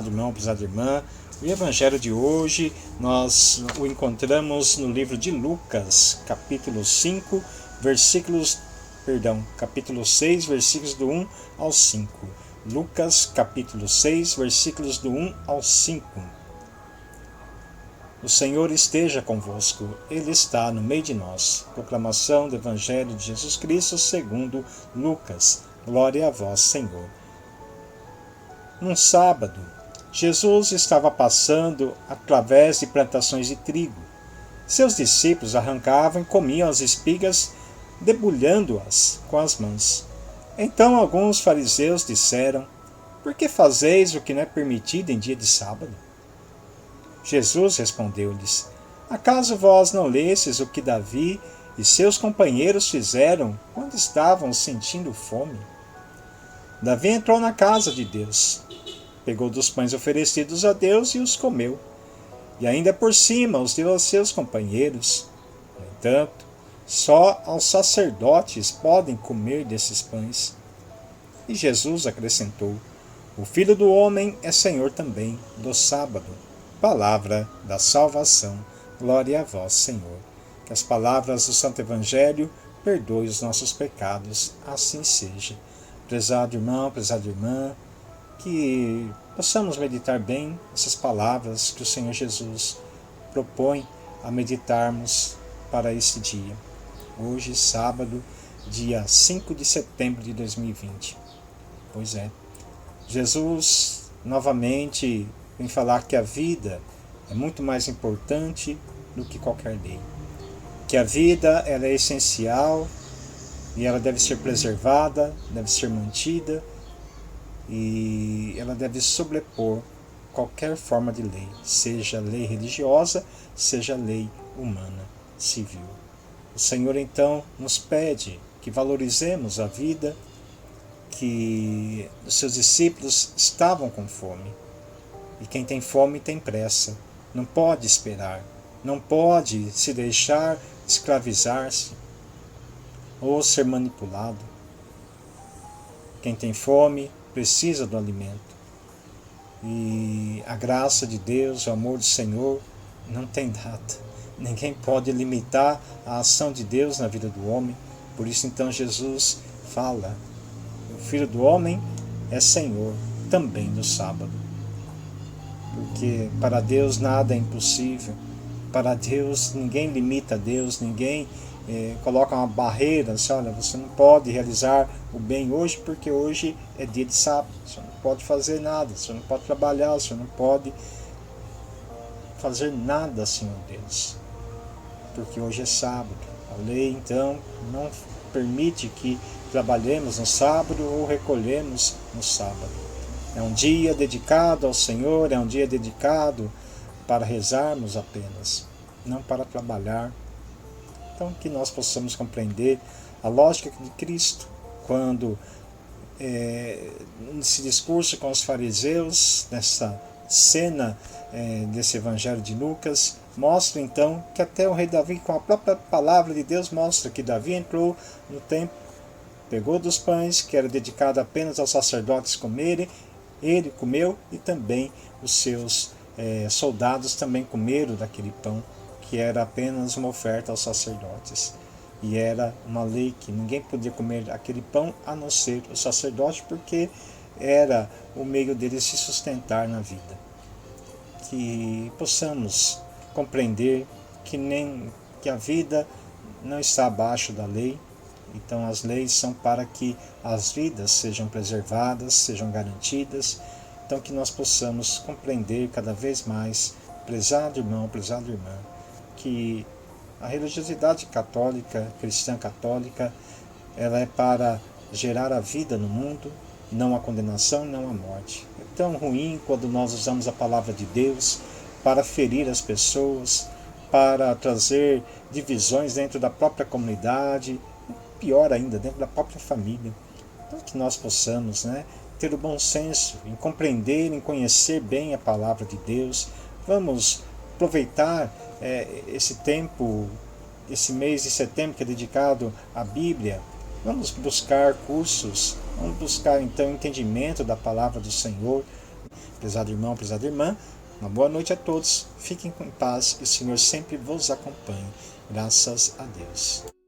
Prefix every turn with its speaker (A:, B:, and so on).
A: Irmão, prezada irmã, o evangelho de hoje nós o encontramos no livro de Lucas, capítulo 5, capítulo 6, versículos do 1 ao 5. Lucas, capítulo 6, versículos do 1 ao 5. O Senhor esteja convosco, Ele está no meio de nós. Proclamação do Evangelho de Jesus Cristo segundo Lucas. Glória a vós, Senhor. Num sábado, Jesus estava passando através de plantações de trigo. Seus discípulos arrancavam e comiam as espigas, debulhando-as com as mãos. Então alguns fariseus disseram: por que fazeis o que não é permitido em dia de sábado? Jesus respondeu-lhes: acaso vós não lestes o que Davi e seus companheiros fizeram quando estavam sentindo fome? Davi entrou na casa de Deus, pegou dos pães oferecidos a Deus e os comeu, e ainda por cima os deu a seus companheiros. No entanto, só aos sacerdotes podem comer desses pães. E Jesus acrescentou: o Filho do Homem é Senhor também do sábado. Palavra da salvação. Glória a vós, Senhor. Que as palavras do Santo Evangelho perdoem os nossos pecados. Assim seja. Prezado irmão, prezada irmã, que possamos meditar bem essas palavras que o Senhor Jesus propõe a meditarmos para este dia. Hoje, sábado, dia 5 de setembro de 2020. Pois é, Jesus novamente vem falar que a vida é muito mais importante do que qualquer lei. Que a vida ela é essencial e ela deve ser preservada, deve ser mantida, e ela deve sobrepor qualquer forma de lei, seja lei religiosa, seja lei humana, civil. O Senhor então nos pede que valorizemos a vida, que os seus discípulos estavam com fome. E quem tem fome tem pressa, não pode esperar, não pode se deixar escravizar-se ou ser manipulado. Quem tem fome precisa do alimento. E a graça de Deus, o amor do Senhor, não tem data. Ninguém pode limitar a ação de Deus na vida do homem. Por isso então Jesus fala: o Filho do Homem é Senhor também do sábado. Porque para Deus nada é impossível. Para Deus ninguém limita a Deus, ninguém coloca uma barreira, assim, olha, você não pode realizar o bem hoje porque hoje é dia de sábado, você não pode fazer nada, você não pode trabalhar, você não pode fazer nada, Senhor Deus, porque hoje é sábado. A lei então não permite que trabalhemos no sábado ou recolhemos no sábado. É um dia dedicado ao Senhor, é um dia dedicado para rezarmos apenas, não para trabalhar. Então que nós possamos compreender a lógica de Cristo quando nesse discurso com os fariseus, nessa cena desse evangelho de Lucas, mostra então que até o rei Davi, com a própria palavra de Deus, mostra que Davi entrou no templo, pegou dos pães que era dedicado apenas aos sacerdotes comerem, ele comeu e também os seus soldados também comeram daquele pão, que era apenas uma oferta aos sacerdotes. E era uma lei que ninguém podia comer aquele pão a não ser o sacerdote, porque era o meio dele se sustentar na vida. Que possamos compreender que a vida não está abaixo da lei. Então as leis são para que as vidas sejam preservadas, sejam garantidas. Então que nós possamos compreender cada vez mais, prezado irmão, prezada irmã, que a religiosidade católica, cristã católica, ela é para gerar a vida no mundo, não a condenação, não a morte. É tão ruim quando nós usamos a palavra de Deus para ferir as pessoas, para trazer divisões dentro da própria comunidade, pior ainda, dentro da própria família. Então que nós possamos ter o bom senso em compreender, em conhecer bem a palavra de Deus. Vamos aproveitar esse tempo, esse mês de setembro que é dedicado à Bíblia. Vamos buscar cursos, vamos buscar então entendimento da palavra do Senhor, Prezado irmão, prezada irmã, uma boa noite a todos. Fiquem em paz e o Senhor sempre vos acompanhe. Graças a Deus.